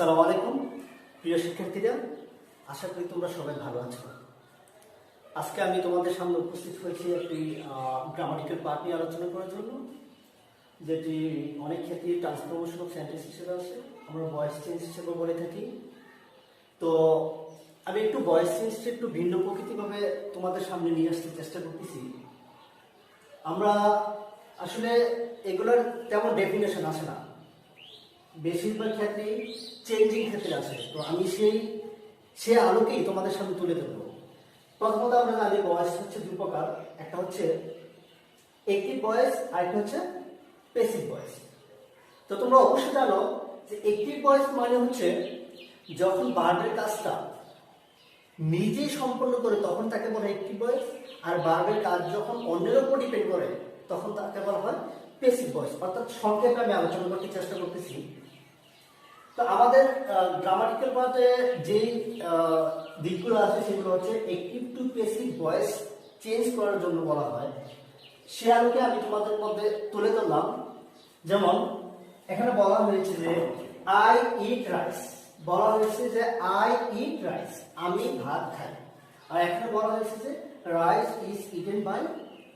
আসসালামু আলাইকুম প্রিয় শিক্ষার্থীরা, আশা করি তোমরা সবাই ভালো আছো। আজকে আমি তোমাদের সামনে উপস্থিত হয়েছি একটি গ্রামাটিক্যাল পার্ট নিয়ে আলোচনা করার জন্য, যেটি অনেক ক্ষেত্রে ট্রান্সফরমেশন অফ সেন্টেন্স হিসেবে আসে, আমরা ভয়েস চেঞ্জ হিসেবে বলে থাকি। তো আমি একটু ভয়েস চেঞ্জটা একটু ভিন্ন প্রকৃতিভাবে তোমাদের সামনে নিয়ে আসতে চেষ্টা করতেছি। আমরা আসলে এগুলোর তেমন ডেফিনেশন আসে না, বেশিরভাগ ক্ষেত্রেই চেঞ্জিং ক্ষেত্রে আছে। তো আমি সেই আলোকেই তোমাদের সামনে তুলে ধরবো। প্রথমত আমরা জানি ভয়েস হচ্ছে দুই প্রকার, একটা হচ্ছে অ্যাক্টিভ ভয়েস আর একটা হচ্ছে প্যাসিভ ভয়েস। তো তোমরা অবশ্যই জানো যে অ্যাক্টিভ ভয়েস মানে হচ্ছে যখন ভার্বের কাজটা নিজেই সম্পন্ন করে তখন তাকে বলা হয় অ্যাক্টিভ ভয়েস, আর ভার্বের কাজ যখন অন্যের উপর ডিপেন্ড করে তখন তাকে বলা হয় প্যাসিভ ভয়েস। অর্থাৎ সংক্ষেপে আমি আলোচনা করতে চেষ্টা করতেছি। তো আমাদের গ্রামাটিক্যাল পার্টে যেই দিকগুলো আছে সেগুলো হচ্ছে active to passive voice change করার জন্য বলা হয়। সে আলোকে আমি তোমাদের মধ্যে তুলে ধরলাম। যেমন এখানে বলা হয়েছে যে আই ইট রাইস, বলা হয়েছে যে আই ইট রাইস, আমি ভাত খাই। আর এখানে বলা হয়েছে যে rice is eaten by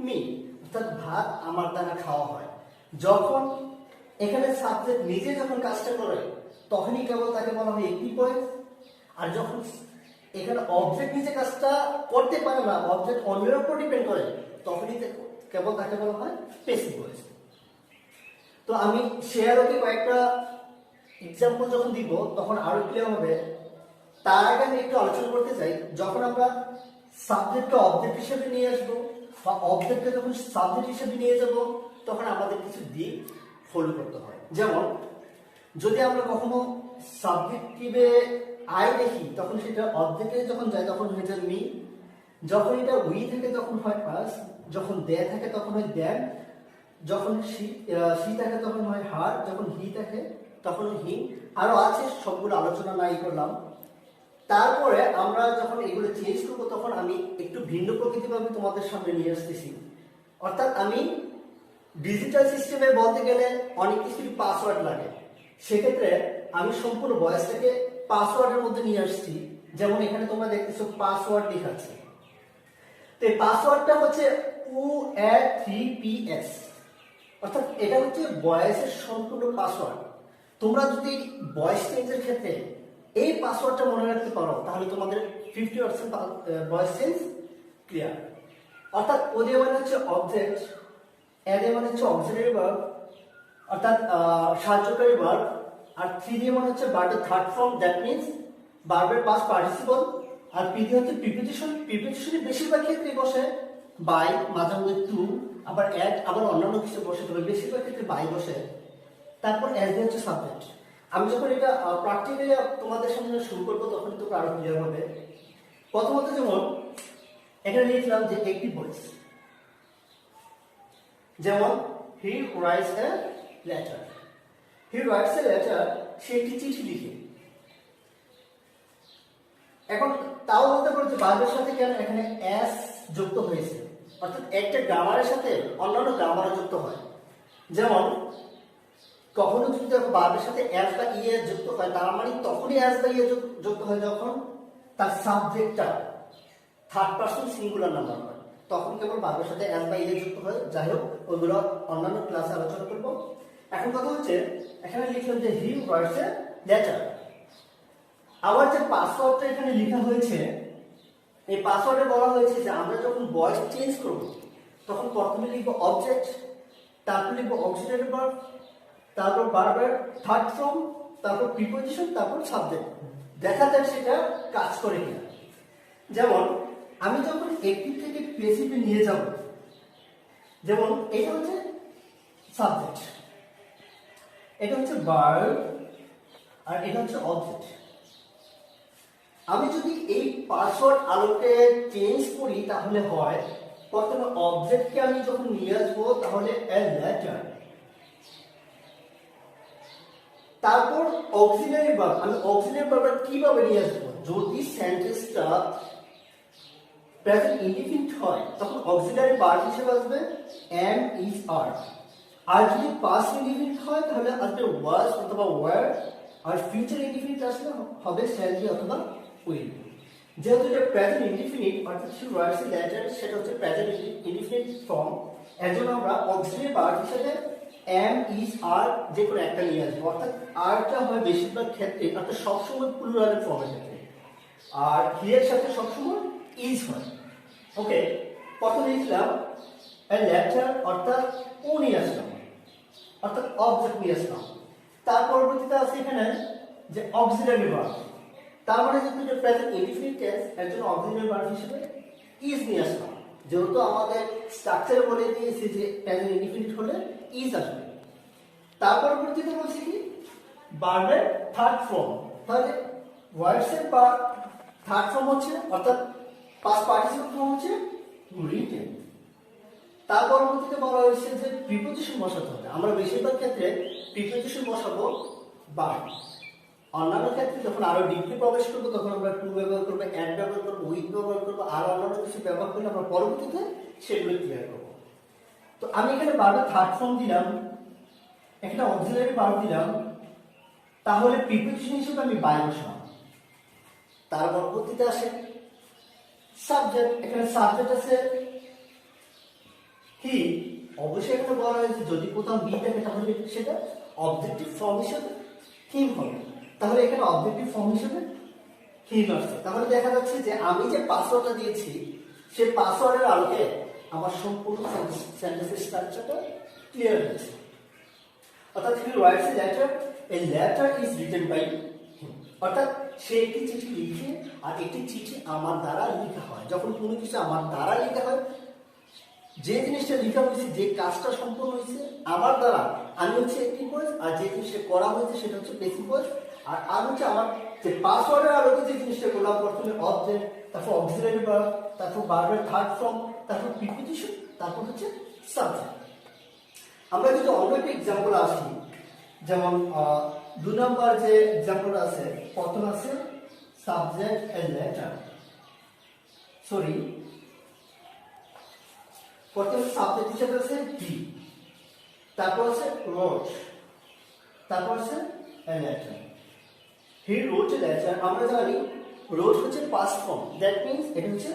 me, অর্থাৎ ভাত আমার দ্বারা খাওয়া হয়। যখন এখানে সাবজেক্ট নিজে যখন কাজটা করে তখনই কেবল তাকে বলা হয় অ্যাক্টিভ ভয়েস। আর যখন এখানে অবজেক্ট নিজে কাজটা করতে পারে না, অবজেক্ট অন্যের উপর ডিপেন্ড করে, তখনই কেবল তাকে বলা হয় প্যাসিভ ভয়েস। তো আমি শেয়ারকে কয়েকটা এক্সাম্পল যখন দিব তখন আরো ক্লিয়ার হবে। তার আগে আমি একটু আলোচনা করতে চাই, যখন আমরা সাবজেক্টকে অবজেক্ট হিসেবে নিয়ে আসবো বা অবজেক্টকে যখন সাবজেক্ট হিসেবে নিয়ে যাব, তখন আমাদের কিছু দিক ফলো করতে হয়। যেমন যদি আমরা কখনো সাবজেক্টিভে আই দেখি তখন সেটা অবজেক্টে যখন যায় তখন হয়ে যায় মি, যখন এটা উই থাকে তখন হয় আস, যখন দে থাকে তখন হয় দেন, যখন সি থাকে তখন হয় হার, যখন হি থাকে তখন হি। আরো আছে, সবগুলো আলোচনা নাই করলাম। তারপরে আমরা যখন এগুলো চেঞ্জ করবো তখন আমি একটু ভিন্ন প্রকৃতিভাবে তোমাদের সামনে নিয়ে আসতেছি। অর্থাৎ আমি ডিজিটাল সিস্টেমে বলতে গেলে অনেক কিছুই পাসওয়ার্ড লাগে, সেক্ষেত্রে আমি সম্পূর্ণ ভয়েসটাকে পাসওয়ার্ডের মধ্যে নিয়ে আসছি। যেমন এখানে তোমরা দেখতেছো পাসওয়ার্ড লেখা আছে। তো এই পাসওয়ার্ডটা হচ্ছে U3PS, অর্থাৎ এটা হচ্ছে ভয়েসের সম্পূর্ণ পাসওয়ার্ড। তোমরা যদি ভয়েস চেঞ্জের ক্ষেত্রে এই পাসওয়ার্ডটা মনে রাখতে পারো তাহলে তোমাদের 50% ভয়েস চেঞ্জ ক্লিয়ার। অর্থাৎ ও দিয়ে মানে হচ্ছে অবজেক্ট, এ দিয়ে মানে হচ্ছে অক্সিলারি ভার্ব অর্থাৎ সাহায্যকারী ভার্ব, আর থ্রি দিয়ে মানে হচ্ছে ভার্বের থার্ড ফর্ম, দ্যাট মিন্স ভার্বের পাস্ট পার্টিসিপল, আর পি দিয়ে হচ্ছে প্রিপোজিশন। প্রিপোজিশনের বেশিরভাগ ক্ষেত্রে বসে বাই, মাঝে মধ্যে টু, আবার অ্যাট, আবার অন্যান্য কিছু বসে, তবে বেশিরভাগ ক্ষেত্রে বাই বসে। তারপর এস দিয়ে হচ্ছে সাবজেক্ট। আমি যখন এটা প্র্যাকটিক্যালি তোমাদের সামনে শুরু করবো তখন তো আরো ক্লিয়ার হবে। প্রথমত যেমন এখানে লিখলাম যে অ্যাক্টিভ ভয়েস, যেমন he writes a letter. He writes a letter, সে একটি চিঠি লিখে। এখন তাও বলতে পারো যে ভার্বের সাথে কেন এখানে এস যুক্ত হয়েছে, অর্থাৎ একটা গ্রামারের সাথে অন্যান্য গ্রামার যুক্ত হয়। যেমন কখনো যদি ভার্বের সাথে এস বা ই এর যুক্ত হয়, তার মানে তখনই এস বা ই এর যুক্ত হয় যখন তার সাবজেক্টটা থার্ড পারসন সিঙ্গুলার নাম্বার হয়, তখন কেবল ভার্বের সাথে এস বা ই এর যুক্ত হয়। যাই হোক, ওইগুলো অন্যান্য ক্লাসে আলোচনা করব। এখন কথা হচ্ছে এখানে লিখলাম যে হি রাইটস এ লেটার। আবার যে পাসওয়ার্ডটা এখানে লেখা হয়েছে, এই পাসওয়ার্ডে বলা হয়েছে যে আমরা যখন ভয়েস চেঞ্জ করব তখন প্রথমে লিখবো অবজেক্ট, তারপর লিখবো অক্সিলারি ভার্ব, তারপর ভার্বের থার্ড ফর্ম, তারপর প্রিপোজিশন, তারপর সাবজেক্ট। দেখা যায় সেটা কাজ করে কিনা। যেমন আমি যখন অ্যাক্টিভ থেকে প্যাসিভে নিয়ে যাব, যেমন এটা হচ্ছে সাবজেক্ট, এটা হচ্ছে ভার্ব, আর এটা হচ্ছে অবজেক্ট। আমি যদি এই পাসওয়ার্ড আলোকে চেঞ্জ করি তাহলে হয় প্রথমে অবজেক্টকে আমি যখন নিয়ে আসবো তাহলে এ লেটার, তারপর অক্সিলারি ভার্ব। আমি অক্সিলারি ভার্বটা কিভাবে নিয়ে আসবো, যদি সেন্টেন্সটা প্রেজেন্ট ইনডিফিনিট হয় তখন অক্সিলারি ভার্ব হিসেবে আসবে এম, ইজ, আর। আর যদি পাস্ট ইনডিফিনিট হয় তাহলে আসবে ওয়াজ অথবা ওয়্যার, আর ফিউচার ইনডিফিনিট আসলে হবে শ্যাল বি অথবা উইল বি। যেহেতু এটা প্রেজেন্ট ইনডিফিনিট অর্থাৎ হি ওয়ার্কস লেটার, সেটা হচ্ছে প্রেজেন্ট ইনডিফিনিট ফর্ম, এর জন্য আমরা অক্সিলারি ভার্ব হিসেবে এম ইজ আর যে কোনো একটা নিয়ে আসবো। অর্থাৎ আরটা হয় বেশিরভাগ ক্ষেত্রে অর্থাৎ সবসময় প্লুরালের ফর্মের ক্ষেত্রে, আর হি এর সাথে সবসময় ইজ হয়। ওকে, প্রথমে লিখলাম এ লেটার অর্থাৎ ও নিয়ে আসলাম, অর্থাৎ অবজেক্ট নিয়ে আসলাম। তার পরবর্তীতে আছে এখানে যে অক্সিলারি ভার্ব, তার মানে যেহেতু প্রেজেন্ট ইনডিফিনিট টেন্স, এর জন্য অক্সিলারি ভার্ব হিসেবে ইজ নিয়ে আসলাম। যেহেতু আমাদের স্ট্রাকচার বলে দিয়েছে যে প্রেজেন্ট ইনডিফিনিট হলে ইজ আসবে। তার পরবর্তীতে বলছি কি ভার্বের থার্ড ফর্ম, তাহলে ওয়ার্ডস এর থার্ড ফর্ম হচ্ছে অর্থাৎ পাস্ট পার্টিসিপল ফর্ম হচ্ছে রিটেন। তার পরবর্তীতে বলা হয়েছে যে প্রিপোজিশন বসাতে হবে। আমরা বেশিরভাগ ক্ষেত্রে প্রিপোজিশন বসাবো বাই, অন্যান্য ক্ষেত্রে যখন আরো ডিপলি প্রবেশ করবো তখন আমরা টু ব্যবহার করবো, অ্যাড ব্যবহার করবো, উইথ ব্যবহার করবো, আর অন্যান্য কিছু ব্যবহার করলে আমরা পরবর্তীতে সেগুলো ক্লিয়ার করবো। তো আমি এখানে ভার্বের থার্ড ফর্ম দিলাম, একটা অক্সিলারি ভার্ব দিলাম, তাহলে প্রিপোজিশন হিসেবে আমি বাই বসালাম। তার পরবর্তীতে আসে সাবজেক্ট, এখানে সাবজেক্ট আছে কি, অবশ্যই এখানে বলা হয়েছে যদি কোথাও বি থাকে তাহলে সেটা অবজেক্টিভ ফর্ম হিসেবে হিম হবে, তাহলে এখানে অবজেক্টিভ ফর্ম হিসেবে হিম আসছে। তাহলে দেখা যাচ্ছে যে আমি যে পাসওয়ার্ডটা দিয়েছি সেই পাসওয়ার্ডের আলোকে আমার সম্পূর্ণ সেন্টেন্সের স্ট্রাকচারটা ক্লিয়ার হয়েছে। অর্থাৎ he writes a letter is written by him, অর্থাৎ সে একটি চিঠি লিখে, আর একটি চিঠি আমার দ্বারা লেখা হয়। যখন কোনো কিছু আমার দ্বারা লেখা হয়, যে জিনিসটা লেখা হয়েছে, যে কাজটা সম্পূর্ণ হয়েছে আমার দ্বারা, আমি হচ্ছে অ্যাক্টিভ ভয়েস, আর যে জিনিসটা করা হয়েছে সেটা হচ্ছে প্যাসিভ ভয়েস। আর আমি হচ্ছে আমার যে পাসওয়ার্ডের আলোকে যে জিনিসটা করলাম, প্রথমে অবজেক্ট, তারপর অক্সিলারি ভার্ব, তারপর ভার্বের থার্ড ফর্ম, তারপর প্রিপোজিশন, তারপর হচ্ছে সাবজেক্ট। আমরা যদি অন্য একটা এক্সাম্পল আসি, যেমন 2 নম্বর যে এক্সাম্পল আছে, প্রথম আছে সাবজেক্ট এ লেটার, সরি প্রথমে সাবজেক্ট হিসেবে আছে হি, তারপর আছে রোট, তারপর আছে এ লেটার। হি রোট এ লেটার, আমরা জানি রোট হচ্ছে পাস্ট ফর্ম, দ্যাট মিন্স এটা হচ্ছে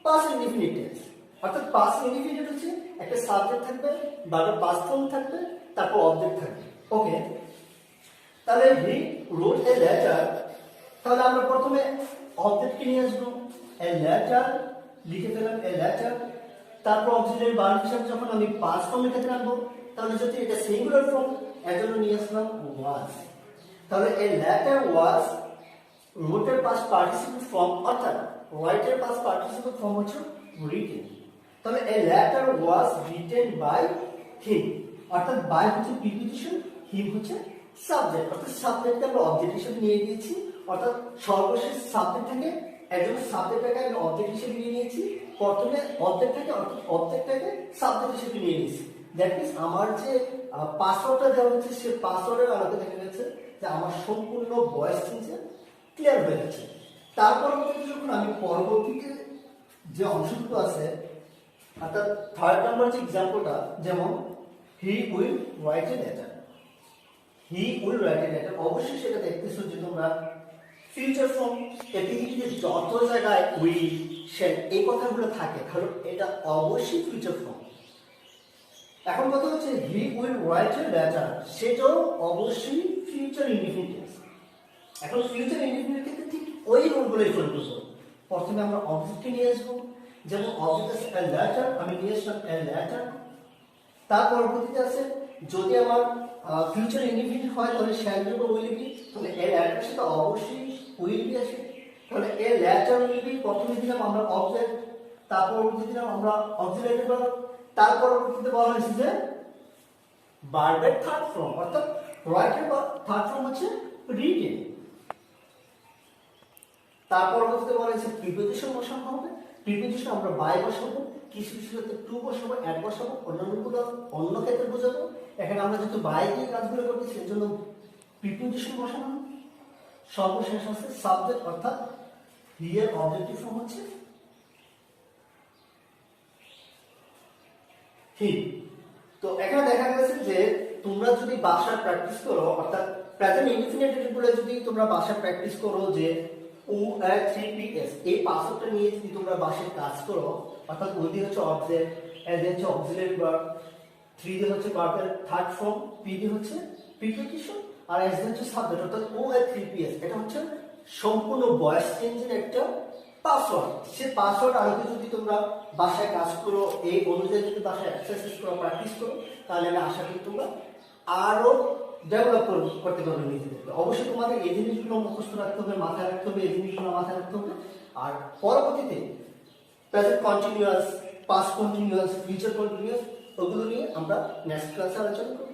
পাস্ট ইনডিফিনিট টেন্স। অর্থাৎ পাস্ট ইনডিফিনিট হচ্ছে একটা সাবজেক্ট থাকবে, ভার্বের পাস্ট ফর্ম থাকবে, তারপর অবজেক্ট থাকবে। ওকে, তাহলে হি রোট এ লেটার, তাহলে আমরা প্রথমে অবজেক্টকে নিয়ে আসবো, এ লেটার লিখে ফেলাম, এ লেটার। তারপর অক্সিলারি ভার্ব হিসেবে যখন আমি পাস্ট ফর্মের ক্ষেত্রে আনবো, তাহলে যদি এটা সিঙ্গুলার ফর্ম, এর জন্য নিয়ে আসলাম ওয়াজ। তাহলে এ লেটার ওয়াজ রোটের পাস্ট পার্টিসিপল ফর্ম, অর্থাৎ রাইটের পাস্ট পার্টিসিপল ফর্ম হচ্ছে রিটেন। তাহলে a letter was written by him, অর্থাৎ বাই হচ্ছে প্রিপোজিশন, হিম হচ্ছে সাবজেক্ট, অর্থাৎ সাবজেক্টকে আমরা অবজেক্ট হিসেবে নিয়ে নিয়েছি। অর্থাৎ সর্বশেষ সাবজেক্ট থেকে একজন সাবজেক্টটাকে আমি অবজেক্ট হিসেবে নিয়ে নিয়েছি, প্রথমে অবজেক্ট থাকে, অর্থাৎ অবজেক্টটাকে সাবজেক্ট হিসেবে নিয়ে নিয়েছি। দ্যাট মিন্স আমার যে পাসওয়ার্ডটা দেওয়া হচ্ছে সেই পাসওয়ার্ডের আলোকে দেখা গেছে যে আমার সম্পূর্ণ ভয়েস চেঞ্জে ক্লিয়ার হয়ে যাচ্ছে। তারপর যখন আমি পরবর্তীতে যে অংশটুকু আছে, অর্থাৎ থার্ড নাম্বার যে এক্সাম্পলটা, যেমন he will write a letter, he will write a letter, অবশ্যই সেটা দেখতেছো যে তোমরা ফিউচার ফর্ম, পৃথিবীতে যত জায়গায় উইল শ্যাল এই কথাগুলো থাকে, কারণ এটা অবশ্যই ফিউচার ফর্ম। এখন কথা হচ্ছে he will write a letter, সেটাও অবশ্যই ফিউচার ইনডিফিনিট। এখন ফিউচার ইনডিফিনিট ক্ষেত্রে ঠিক ওই রুলগুলোই ফলো করবো। প্রথমে আমরা অবজেক্টকে নিয়ে আসবো, যেমন অবজেক্ট আছে এ লেটার, আমি নিয়ে আসলাম এ লেটার। তার পরবর্তীতে আছে যদি আমার ফিউচার ইনডিফিনিট হয় তাহলে শ্যাল বি বা উইল বি, তাহলে এ লেটার সেটা অবশ্যই উইল বি আসে। তাহলে এ লেটার উইল বি, প্রথমে দিলাম আমরা অবজেক্ট, তার পরবর্তীতে দিলাম আমরা অক্সিলারি ভার্ব, তার পরবর্তীতে বলা হয়েছে যে ভার্বের থার্ড ফর্ম, অর্থাৎ রাইটের থার্ড ফর্ম হচ্ছে রিটেন। তার পরবর্তীতে বলা হয়েছে প্রিপোজিশন বসানো হবে, প্রিপোজিশন আমরা বাই বসাবো, কিছু কিছু ক্ষেত্রে টু বসাবো, অ্যাড বসাবো, অন্যান্যগুলো অন্য ক্ষেত্রে বোঝাবো। এখানে আমরা যেহেতু বাই দিয়ে কাজগুলো করছি সেজন্য প্রিপোজিশন বসানো। সর্বশেষ আছে সাবজেক্ট, অর্থাৎ হি এর অবজেক্টিভ ফর্ম হচ্ছে হি। তো এখানে দেখা গেছে যে তোমরা যদি বাসায় প্র্যাকটিস করো, অর্থাৎ প্রেজেন্ট ইনডিফিনিট গুলো যদি তোমরা বাসায় প্র্যাকটিস করো যে O3PS এই পাঁচটা নিয়ে যদি তোমরা বাসায় কাজ করো, অর্থাৎ ও দিয়ে হচ্ছে অবজেক্ট, এ দিয়ে হচ্ছে অক্সিলারি ভার্ব, 3 দিয়ে হচ্ছে ভার্বের থার্ড ফর্ম, পি দিয়ে হচ্ছে প্রিপোজিশন, আর এস দিয়ে হচ্ছে সাবজেক্ট, অর্থাৎ O3PS এটা হচ্ছে সম্পূর্ণ ভয়েস চেঞ্জের একটা পাসওয়ার্ড। সে পাসওয়ার্ড আলোকে যদি তোমরা বাসায় কাজ করো, এই অনুযায়ী যদি বাসায় এক্সারসাইজ করো, প্র্যাকটিস করো, তাহলে আমি আশা করি তোমরা আরো ডেভেলপ করতে পারবে নিজেদেরকে। অবশ্যই তোমাদের এই জিনিসগুলো মুখস্থ রাখতে হবে, মাথায় রাখতে হবে, এই জিনিসগুলো মাথায় রাখতে হবে। আর পরবর্তীতে present continuous, past continuous, future continuous ওগুলো নিয়ে আমরা নেক্সট ক্লাসে আলোচনা করব।